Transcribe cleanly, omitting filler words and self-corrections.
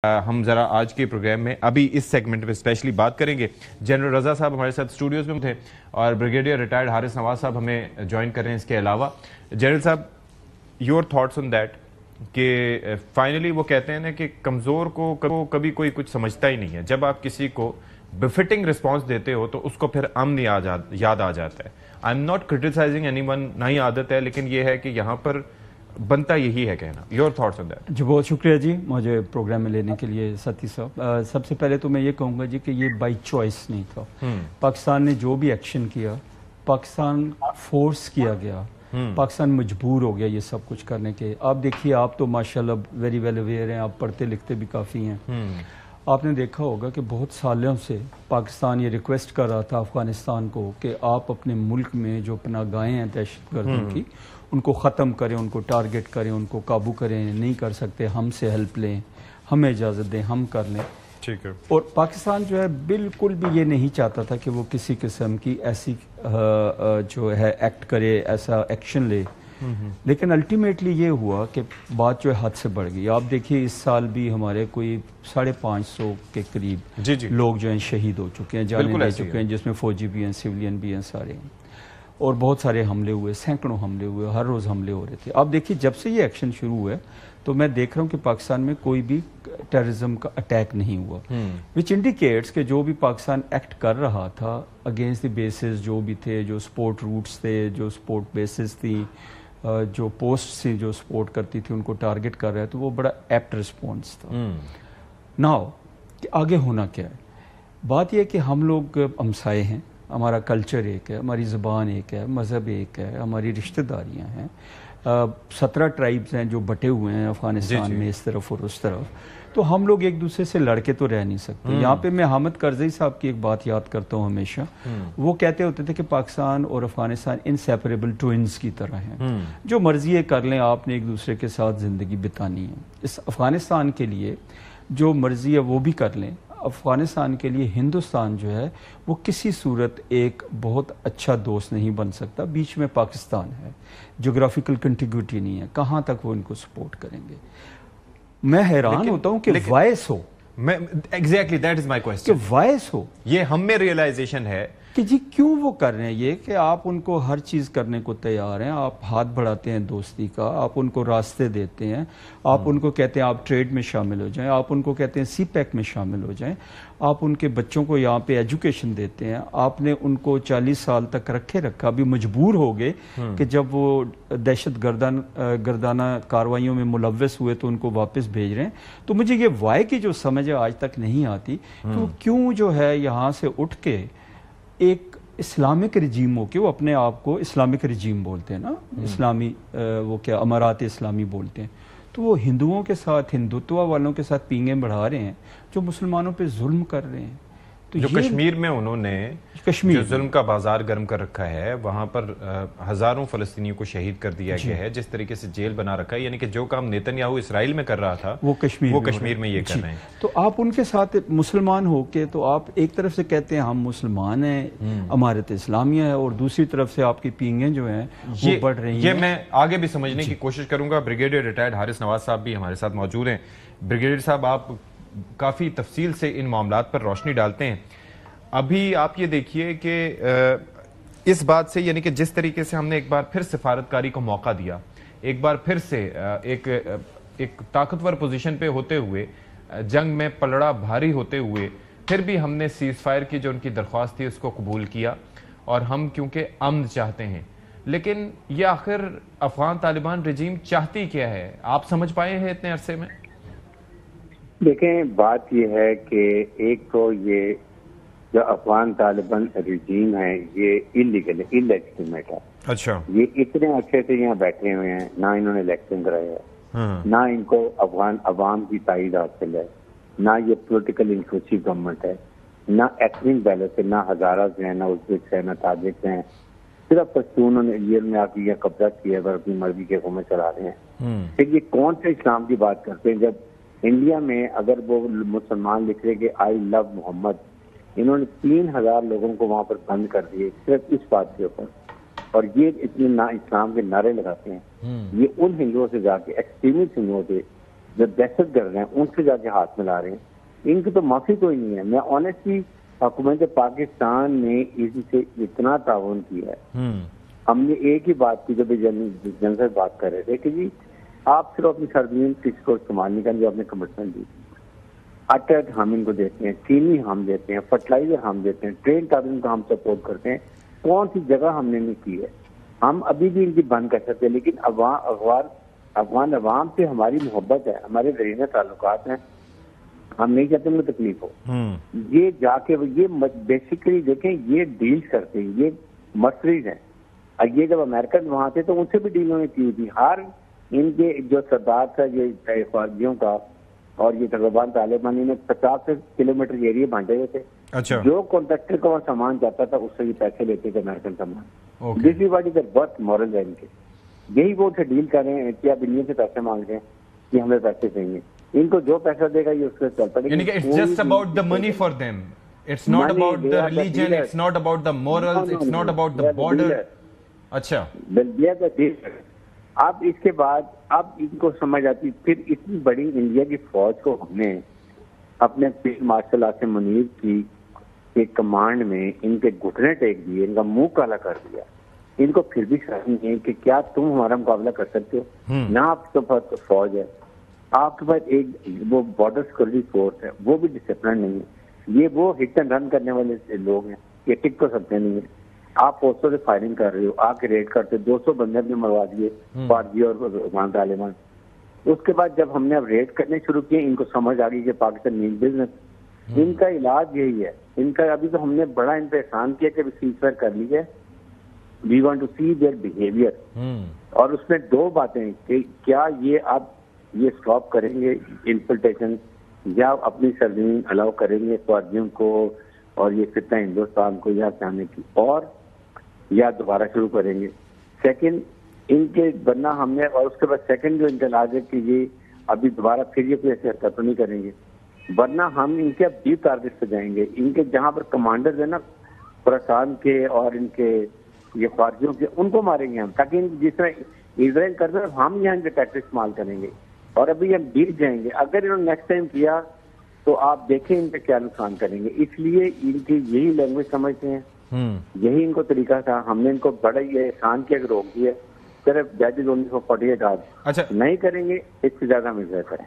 हम ज़रा आज के प्रोग्राम में अभी इस सेगमेंट में स्पेशली बात करेंगे। जनरल रज़ा साहब हमारे साथ स्टूडियोज में थे और ब्रिगेडियर रिटायर्ड हारिस नवाज साहब हमें ज्वाइन कर रहे हैं। इसके अलावा जनरल साहब, योर थॉट्स ऑन दैट कि फाइनली वो कहते हैं ना कि कमज़ोर को कभी कोई कुछ समझता ही नहीं है। जब आप किसी को बिफिटिंग रिस्पॉन्स देते हो तो उसको फिर अमन याद आ जाता है। I am not criticising anyone, ना ही आदत है, लेकिन ये है कि यहाँ पर बनता यही है कहना। Your thoughts on that? जी बहुत शुक्रिया जी मुझे प्रोग्राम में लेने के लिए सती साहब। सबसे पहले तो मैं ये कहूँगा जी कि ये बाई चॉइस नहीं था। पाकिस्तान ने जो भी एक्शन किया, पाकिस्तान फोर्स किया गया, पाकिस्तान मजबूर हो गया ये सब कुछ करने के। आप देखिए, आप तो माशाल्लाह वेरी वेल अवेयर हैं, आप पढ़ते लिखते भी काफ़ी हैं। आपने देखा होगा कि बहुत सालों से पाकिस्तान ये रिक्वेस्ट कर रहा था अफगानिस्तान को कि आप अपने मुल्क में जो पनाहगाहें हैं दहशतगर्दों की, उनको ख़त्म करें, उनको टारगेट करें, उनको काबू करें। नहीं कर सकते, हमसे हेल्प लें, हमें इजाज़त दें, हम कर लें। ठीक है। और पाकिस्तान जो है बिल्कुल भी ये नहीं चाहता था कि वो किसी किस्म की ऐसी जो है एक्ट करे, ऐसा एक्शन ले। लेकिन अल्टीमेटली ये हुआ कि बात जो है हद से बढ़ गई। आप देखिए, इस साल भी हमारे कोई 550 के करीब लोग जो हैं शहीद हो चुके हैं, जाने दे चुके हैं, जिसमें फौजी भी हैं, सिविलियन भी हैं, सारे हैं। और बहुत सारे हमले हुए, सैकड़ों हमले हुए, हर रोज़ हमले हो रहे थे। अब देखिए, जब से ये एक्शन शुरू हुआ है तो मैं देख रहा हूँ कि पाकिस्तान में कोई भी टेररिज्म का अटैक नहीं हुआ, विच इंडिकेट्स कि जो भी पाकिस्तान एक्ट कर रहा था अगेंस्ट द बेसिस जो भी थे, जो स्पोर्ट रूट्स थे, जो स्पोर्ट बेसिस थी, जो पोस्ट थी जो सपोर्ट करती थी, उनको टारगेट कर रहा है, तो वो बड़ा एप्ट रिस्पॉन्स था। नाउ कि आगे होना क्या है? बात यह कि हम लोग हमसाए हैं, हमारा कल्चर एक है, हमारी ज़बान एक है, मज़हब एक है, हमारी रिश्तेदारियां हैं। 17 ट्राइब्स हैं जो बटे हुए हैं अफगानिस्तान में, इस तरफ और उस तरफ। तो हम लोग एक दूसरे से लड़के तो रह नहीं सकते। यहाँ पे मैं हामिद करज़ई साहब की एक बात याद करता हूँ हमेशा। वो कहते होते थे कि पाकिस्तान और अफगानिस्तान इनसेपरेबल ट्विन्स की तरह हैं। जो मर्जी है कर लें, आपने एक दूसरे के साथ ज़िंदगी बितानी है। इस अफगानिस्तान के लिए जो मर्जी है वो भी कर लें। अफगानिस्तान के लिए हिंदुस्तान जो है वो किसी सूरत एक बहुत अच्छा दोस्त नहीं बन सकता। बीच में पाकिस्तान है, जोग्राफिकल कंटिग्यूटी नहीं है, कहाँ तक वो इनको सपोर्ट करेंगे? मैं हैरान होता हूँ कि वॉइस हो, exactly that is my question, कि वॉइस हो। ये हम में रियलाइजेशन है कि जी क्यों वो कर रहे हैं ये, कि आप उनको हर चीज़ करने को तैयार हैं, आप हाथ बढ़ाते हैं दोस्ती का, आप उनको रास्ते देते हैं, आप उनको कहते हैं आप ट्रेड में शामिल हो जाएं, आप उनको कहते हैं सीपैक में शामिल हो जाएं, आप उनके बच्चों को यहाँ पे एजुकेशन देते हैं। आपने उनको 40 साल तक रखा, अभी मजबूर हो गए कि जब वो दहशत गर्दाना कार्रवाइयों में मुलव्वस हुए तो उनको वापस भेज रहे हैं। तो मुझे ये वाई की जो समझ है आज तक नहीं आती कि वो क्यों जो है यहाँ से उठ के एक इस्लामिक रिजीम हो के, वो अपने आप को इस्लामिक रिजीम बोलते हैं ना, इस्लामी वो क्या अमारात इस्लामी बोलते हैं, तो वो हिंदुओं के साथ, हिंदुत्व वालों के साथ पींगे बढ़ा रहे हैं जो मुसलमानों पे जुल्म कर रहे हैं। तो जो कश्मीर में उन्होंने जो जुल्म का बाजार गर्म कर रखा है, वहां पर हजारों फलस्तीनियों को शहीद कर दिया गया है, जिस तरीके से जेल बना रखा है, यानी कि जो काम नेतन्याहू इस्राइल में कर रहा था वो कश्मीर में ये कर रहे हैं। तो आप उनके साथ मुसलमान हो के, तो आप एक तरफ से कहते हैं हम मुसलमान हैं, अमारत इस्लामिया है, और दूसरी तरफ से आपकी पींगे जो हैं वो बढ़ रही हैं। ये मैं आगे भी समझने की कोशिश करूंगा। ब्रिगेडियर रिटायर्ड हारिस नवाज साहब भी हमारे साथ मौजूद हैं। ब्रिगेडियर साहब, आप काफी तफसील से इन मामलात पर रोशनी डालते हैं। अभी आप ये देखिए कि इस बात से, यानी कि जिस तरीके से हमने एक बार फिर सिफारतकारी को मौका दिया, एक बार फिर से एक ताकतवर पोजीशन पे होते हुए, जंग में पलड़ा भारी होते हुए, फिर भी हमने सीज फायर की जो उनकी दरख्वास्त थी उसको कबूल किया, और हम क्योंकि अमन चाहते हैं। लेकिन ये आखिर अफगान तालिबान रजीम चाहती क्या है? आप समझ पाए हैं इतने अरसे में? देखें, बात यह है कि एक तो ये जो अफगान तालिबान रजीम है ये इलीगल है, इलेजिटिमेट है। अच्छा। ये इतने अच्छे से यहाँ बैठे हुए हैं, ना इन्होंने इलेक्शन कराया है, ना इनको अफगान अवाम की ताईद हासिल है, ना ये पोलिटिकल इंक्लूसिव गवर्नमेंट है, ना एथनिक बैलेंस है, ना हजारा है, ना उज़्बेक है, ना ताजिक हैं। सिर्फ पश्तूनों ने ये में आके यह कब्जा किया है, अपनी मर्जी के हुक्म चला रहे हैं। फिर ये कौन से इस्लाम की बात करते हैं? जब इंडिया में अगर वो मुसलमान लिख रहे कि आई लव मोहम्मद, इन्होंने 3000 लोगों को वहां पर बंद कर दिए सिर्फ इस बात के ऊपर, और ये इतने ना इस्लाम के नारे लगाते हैं। ये उन हिंदुओं से जाके, एक्सट्रीमिस्ट हिंदुओं से जो दहशत गर्द हैं उनसे जाके हाथ मिला रहे हैं, इनकी तो माफी कोई नहीं है। मैं ऑनेस्टली हुकूमत पाकिस्तान ने इनसे इतना ताउन किया है। हमने एक ही बात की जब जन से बात कर रहे थे कि जी आप सिर्फ अपनी सरजमीन किसी को इस्तेमाल नहीं करें, जो आपने कमिटमेंट दी। आटा हम इनको देते हैं, चीनी हम देते हैं, फर्टिलाइजर हम देते हैं, ट्रेन तालीम को हम सपोर्ट करते हैं, कौन सी जगह हमने नहीं की है। हम अभी भी इनकी बंद कर सकते हैं, लेकिन अफगान अवाम से हमारी मोहब्बत है, हमारे जहरीले ताल्लुकात हैं, हम नहीं चाहते उनको तकलीफ हो। ये जाके ये बेसिकली देखें, ये डील करते हैं, ये मर्सरीज हैं। ये जब अमेरिकन वहां थे तो उनसे भी डील उन्होंने की थी। हर इनके जो सरदार था ये फौजियों का और ये तलिबान तालिबानी ने 50 किलोमीटर एरिया बांटे हुए थे। अच्छा। जो कॉन्ट्रैक्टर का वहाँ सामान जाता था उससे ये पैसे लेते थे अमेरिकन सामान। This is what is the birth moral है इनके। यही वो उनसे डील कर रहे हैं कि आप इंडिया से पैसे मांग रहे हैं कि हमें पैसे चाहिए। इनको जो पैसा देगा ये उससे चल पड़ेगा। यानी कि it's just about the money for them, it's not about the religion, it's not about the morals, it's not about the border. अच्छा, अब इसके बाद अब इनको समझ आती, फिर इतनी बड़ी इंडिया की फौज को हमने अपने फील्ड मार्शल आसिम मुनीर की कमांड में इनके घुटने टेक दिए, इनका मुंह काला कर दिया। इनको फिर भी शर्म नहीं है कि क्या तुम हमारा मुकाबला कर सकते हो? ना आपके पास फौज है, आपके पास एक वो बॉर्डर सिक्योरिटी फोर्स है, वो भी डिसिप्लिन नहीं है। ये वो हिट एंड रन करने वाले लोग हैं, ये टिक तो सकते नहीं है। आप पोस्टों से फायरिंग कर रहे हो, आके रेड करते, 200 बंदे भी मरवा दिए फौजी और तालिबान। उसके बाद जब हमने अब रेड करने शुरू किए, इनको समझ आ गई कि पाकिस्तान मीन बिजनेस। इनका इलाज यही है। इनका अभी तो हमने बड़ा इन पे एहसान किया कि सीजफायर कर ली है, we want to see their behaviour. और उसमें दो बातें कि क्या ये आप ये स्टॉप करेंगे इन्फिल्ट्रेशन, या अपनी सरजमीन अलाउ करेंगे फौजियों को और ये फितना हिंदुस्तान को या चाहने की, और या दोबारा शुरू करेंगे। सेकंड इनके बनना हमने, और उसके बाद सेकंड जो इनका इलाज है कि ये अभी दोबारा फिर ये कोई ऐसी हरकत तो नहीं करेंगे, वरना हम इनके अब डीप टारगेट पे जाएंगे। इनके जहां पर कमांडर्स है ना खुरासान के और इनके ये फौजियों के, उनको मारेंगे हम, ताकि जिस तरह इजराइल कर रहे हैं हम यहाँ इनके टैक्टिक्स इस्तेमाल करेंगे और अभी हम डीप जाएंगे। अगर इन्होंने नेक्स्ट टाइम किया तो आप देखें इनका क्या नुकसान करेंगे। इसलिए इनकी यही लैंग्वेज समझते हैं, यही इनको तरीका था। हमने इनको बड़ा ये एहसान किया, रोक दिया सिर्फ जजेस ओनली फॉर 48 आवर्स। अच्छा, नहीं करेंगे इससे ज्यादा हम इज्जत करें।